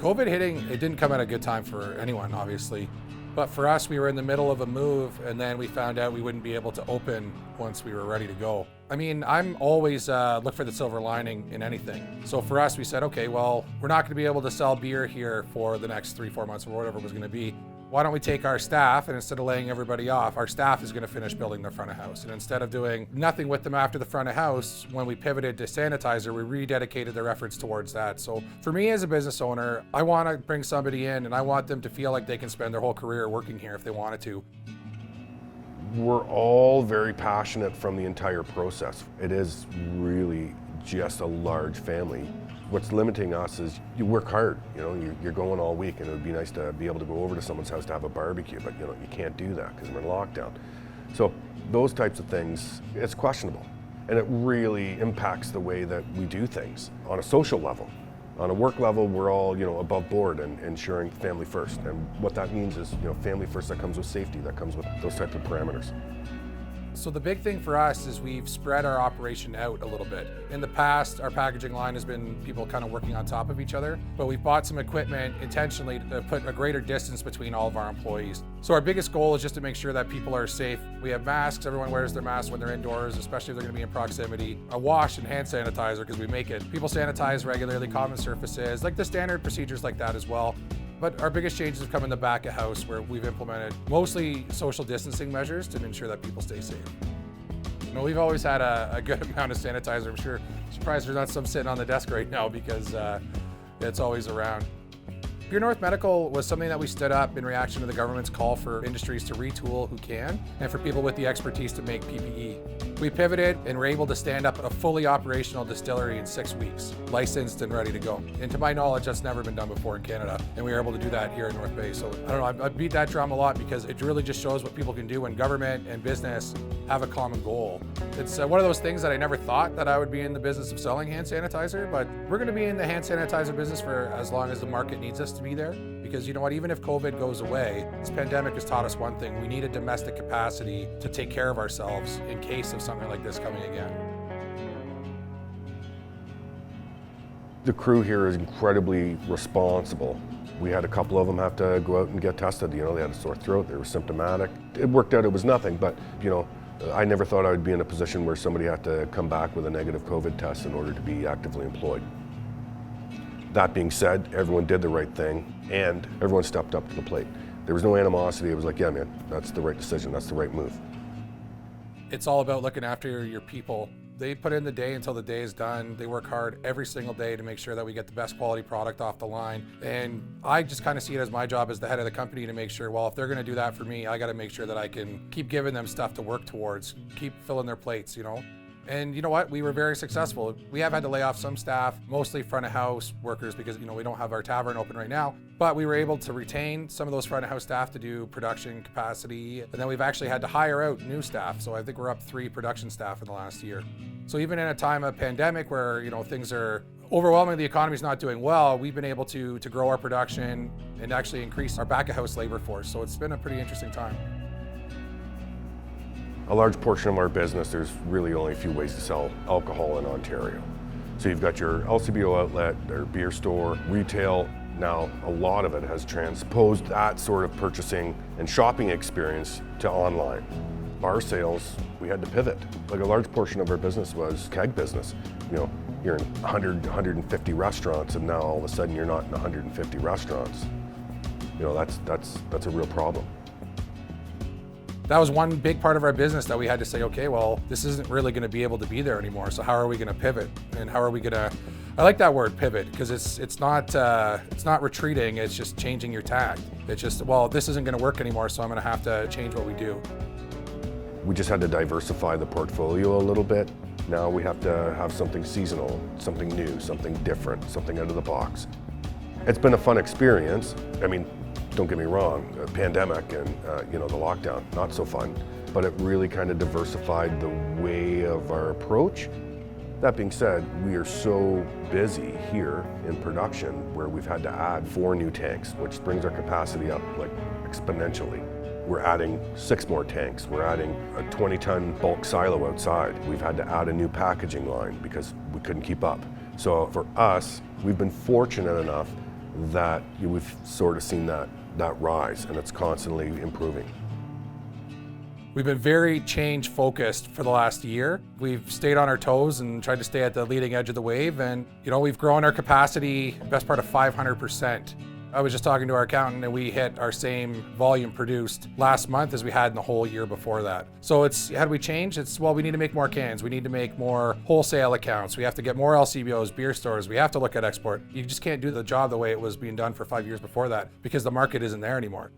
COVID hitting, it didn't come at a good time for anyone, obviously. But for us, we were in the middle of a move, and then we found out we wouldn't be able to open once we were ready to go. I mean, I'm always look for the silver lining in anything. So for us, we said, okay, well, we're not going to be able to sell beer here for the next 3-4 months or whatever it was going to be. Why don't we take our staff, and instead of laying everybody off, our staff is going to finish building their front of house. And instead of doing nothing with them after the front of house, when we pivoted to sanitizer, we rededicated their efforts towards that. So for me as a business owner, I want to bring somebody in and I want them to feel like they can spend their whole career working here if they wanted to. We're all very passionate from the entire process. It is really just a large family. What's limiting us is you work hard, you're going all week, and it would be nice to be able to go over to someone's house to have a barbecue, but you can't do that because we're in lockdown. So those types of things, it's questionable, and it really impacts the way that we do things on a social level. On a work level, we're all above board and ensuring family first, and what that means is family first. That comes with safety, that comes with those types of parameters. So the big thing for us is we've spread our operation out a little bit. In the past, our packaging line has been people kind of working on top of each other, but we've bought some equipment intentionally to put a greater distance between all of our employees. So our biggest goal is just to make sure that people are safe. We have masks, everyone wears their masks when they're indoors, especially if they're gonna be in proximity. A wash and hand sanitizer, because we make it. People sanitize regularly, common surfaces, like the standard procedures like that as well. But our biggest changes have come in the back of house, where we've implemented mostly social distancing measures to ensure that people stay safe. We've always had a good amount of sanitizer. I'm surprised there's not some sitting on the desk right now because it's always around. Pure North Medical was something that we stood up in reaction to the government's call for industries to retool who can, and for people with the expertise to make PPE. We pivoted and were able to stand up a fully operational distillery in 6 weeks, licensed and ready to go. And to my knowledge, that's never been done before in Canada, and we were able to do that here in North Bay. So I don't know, I beat that drum a lot because it really just shows what people can do when government and business have a common goal. It's one of those things that I never thought that I would be in the business of selling hand sanitizer, but we're going to be in the hand sanitizer business for as long as the market needs us to be there. Because you know what, even if COVID goes away, this pandemic has taught us one thing: we need a domestic capacity to take care of ourselves in case of something like this coming again. The crew here is incredibly responsible. We had a couple of them have to go out and get tested. They had a sore throat, they were symptomatic. It worked out, it was nothing, but I never thought I would be in a position where somebody had to come back with a negative COVID test in order to be actively employed. That being said, everyone did the right thing and everyone stepped up to the plate. There was no animosity. It was like, yeah, man, that's the right decision. That's the right move. It's all about looking after your people. They put in the day until the day is done. They work hard every single day to make sure that we get the best quality product off the line. And I just kind of see it as my job as the head of the company to make sure, well, if they're going to do that for me, I got to make sure that I can keep giving them stuff to work towards, keep filling their plates, And you know what? We were very successful. We have had to lay off some staff, mostly front of house workers, because we don't have our tavern open right now. But we were able to retain some of those front of house staff to do production capacity. And then we've actually had to hire out new staff. So I think we're up 3 production staff in the last year. So even in a time of pandemic where things are overwhelming, the economy's not doing well, we've been able to grow our production and actually increase our back of house labor force. So it's been a pretty interesting time. A large portion of our business, there's really only a few ways to sell alcohol in Ontario. So you've got your LCBO outlet, their beer store, retail. Now, a lot of it has transposed that sort of purchasing and shopping experience to online. Bar sales, we had to pivot. Like a large portion of our business was keg business. You're in 100, 150 restaurants, and now all of a sudden you're not in 150 restaurants. That's a real problem. That was one big part of our business that we had to say, okay, well, this isn't really going to be able to be there anymore. So how are we going to pivot? And how are we going to? I like that word, pivot, because it's not retreating. It's just changing your tack. It's just, well, this isn't going to work anymore, so I'm going to have to change what we do. We just had to diversify the portfolio a little bit. Now we have to have something seasonal, something new, something different, something out of the box. It's been a fun experience. Don't get me wrong, a pandemic and the lockdown, not so fun, but it really kind of diversified the way of our approach. That being said, we are so busy here in production where we've had to add 4 new tanks, which brings our capacity up like exponentially. We're adding 6 more tanks. We're adding a 20-ton bulk silo outside. We've had to add a new packaging line because we couldn't keep up. So for us, we've been fortunate enough that we've sort of seen that rise, and it's constantly improving. We've been very change focused for the last year. We've stayed on our toes and tried to stay at the leading edge of the wave, and we've grown our capacity best part of 500%. I was just talking to our accountant and we hit our same volume produced last month as we had in the whole year before that. So how do we change? We need to make more cans. We need to make more wholesale accounts. We have to get more LCBOs, beer stores. We have to look at export. You just can't do the job the way it was being done for 5 years before that because the market isn't there anymore.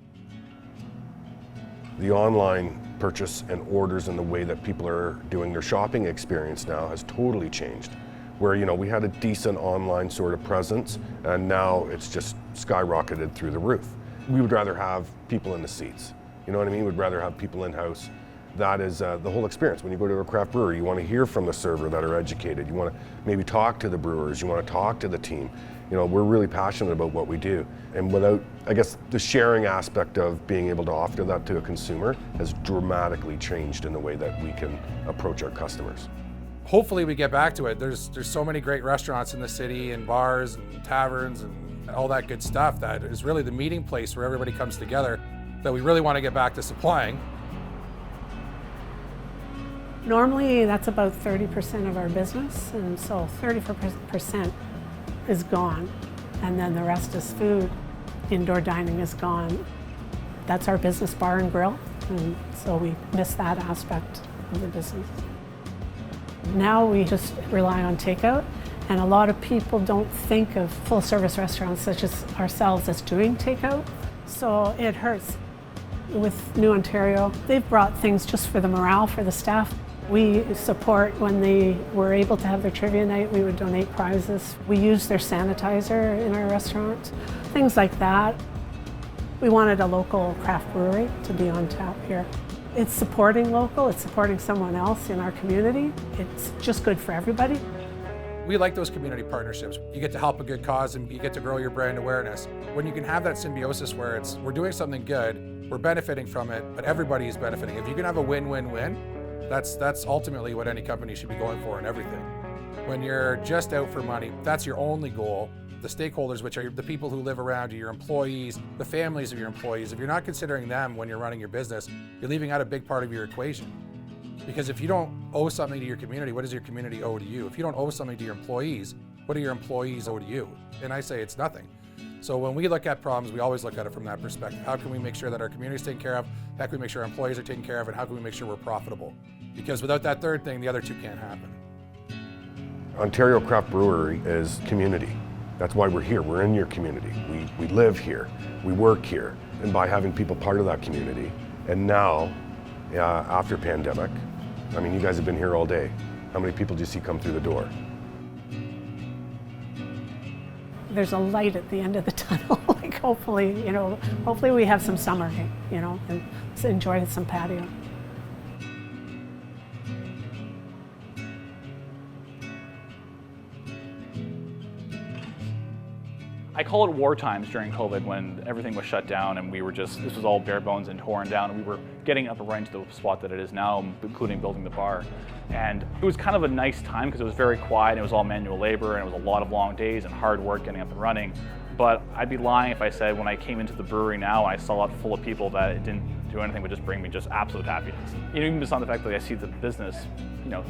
The online purchase and orders and the way that people are doing their shopping experience now has totally changed. Where we had a decent online sort of presence, and now it's just skyrocketed through the roof. We would rather have people in the seats. You know what I mean? We'd rather have people in-house. That is the whole experience. When you go to a craft brewery, you want to hear from the server that are educated. You want to maybe talk to the brewers. You want to talk to the team. We're really passionate about what we do. And without, I guess, the sharing aspect of being able to offer that to a consumer has dramatically changed in the way that we can approach our customers. Hopefully we get back to it. There's so many great restaurants in the city and bars and taverns and all that good stuff that is really the meeting place where everybody comes together that we really want to get back to supplying. Normally that's about 30% of our business, and so 30% is gone, and then the rest is food. Indoor dining is gone. That's our business, bar and grill, and so we miss that aspect of the business. Now we just rely on takeout, and a lot of people don't think of full-service restaurants such as ourselves as doing takeout, so it hurts. With New Ontario, they've brought things just for the morale for the staff. We support when they were able to have their trivia night, we would donate prizes. We use their sanitizer in our restaurant, things like that. We wanted a local craft brewery to be on tap here. It's supporting local, it's supporting someone else in our community. It's just good for everybody. We like those community partnerships. You get to help a good cause and you get to grow your brand awareness. When you can have that symbiosis where we're doing something good, we're benefiting from it, but everybody is benefiting. If you can have a win-win-win, that's ultimately what any company should be going for in everything. When you're just out for money, that's your only goal. The stakeholders, which are the people who live around you, your employees, the families of your employees, if you're not considering them when you're running your business, you're leaving out a big part of your equation. Because if you don't owe something to your community, what does your community owe to you? If you don't owe something to your employees, what do your employees owe to you? And I say it's nothing. So when we look at problems, we always look at it from that perspective. How can we make sure that our community is taken care of? How can we make sure our employees are taken care of? And how can we make sure we're profitable? Because without that third thing, the other two can't happen. Ontario Craft Brewery is community. That's why we're here. We're in your community. We live here. We work here. And by having people part of that community, and now, after pandemic, I mean, you guys have been here all day. How many people do you see come through the door? There's a light at the end of the tunnel. Like hopefully we have some summer, and enjoy some patio. I call it war times during COVID when everything was shut down and this was all bare bones and torn down, and we were getting up and running to the spot that it is now, including building the bar. And it was kind of a nice time because it was very quiet and it was all manual labor and it was a lot of long days and hard work getting up and running. But I'd be lying if I said when I came into the brewery now I saw it full of people that it didn't do anything but just bring me just absolute happiness. Even just on the fact that I see the business,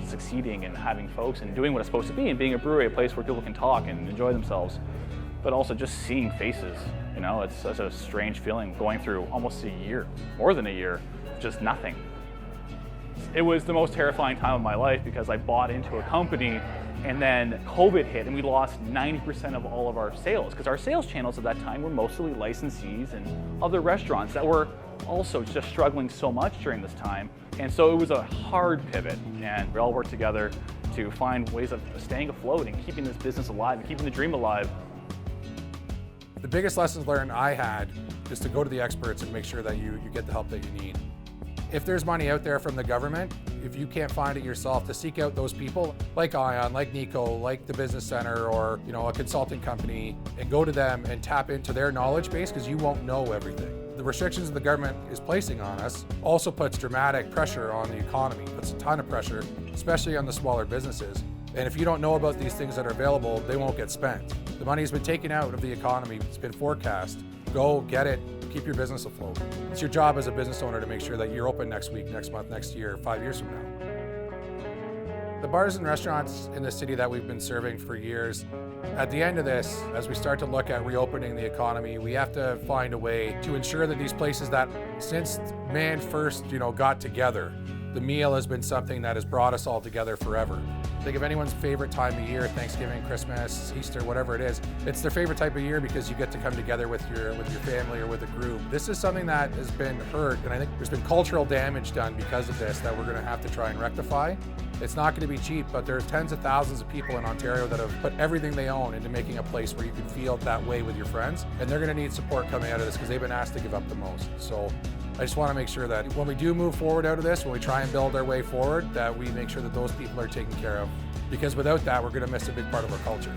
succeeding and having folks and doing what it's supposed to be and being a brewery, a place where people can talk and enjoy themselves. But also just seeing faces, it's such a strange feeling going through almost a year, more than a year, just nothing. It was the most terrifying time of my life because I bought into a company and then COVID hit and we lost 90% of all of our sales because our sales channels at that time were mostly licensees and other restaurants that were also just struggling so much during this time. And so it was a hard pivot, and we all worked together to find ways of staying afloat and keeping this business alive and keeping the dream alive. The biggest lessons learned I had is to go to the experts and make sure that you get the help that you need. If there's money out there from the government, if you can't find it yourself, to seek out those people like Ion, like Nico, like the Business Center, or a consulting company, and go to them and tap into their knowledge base because you won't know everything. The restrictions the government is placing on us also puts dramatic pressure on the economy, puts a ton of pressure, especially on the smaller businesses. And if you don't know about these things that are available, they won't get spent. The money has been taken out of the economy. It's been forecast. Go get it. Keep your business afloat. It's your job as a business owner to make sure that you're open next week, next month, next year, 5 years from now. The bars and restaurants in the city that we've been serving for years, at the end of this, as we start to look at reopening the economy, we have to find a way to ensure that these places that since man first, got together, the meal has been something that has brought us all together forever. Think of anyone's favorite time of year, Thanksgiving, Christmas, Easter, whatever it is. It's their favorite type of year because you get to come together with your family or with a group. This is something that has been hurt, and I think there's been cultural damage done because of this that we're going to have to try and rectify. It's not going to be cheap, but there's tens of thousands of people in Ontario that have put everything they own into making a place where you can feel that way with your friends, and they're going to need support coming out of this because they've been asked to give up the most. So I just want to make sure that when we do move forward out of this, when we try and build our way forward, that we make sure that those people are taken care of. Because without that, we're going to miss a big part of our culture.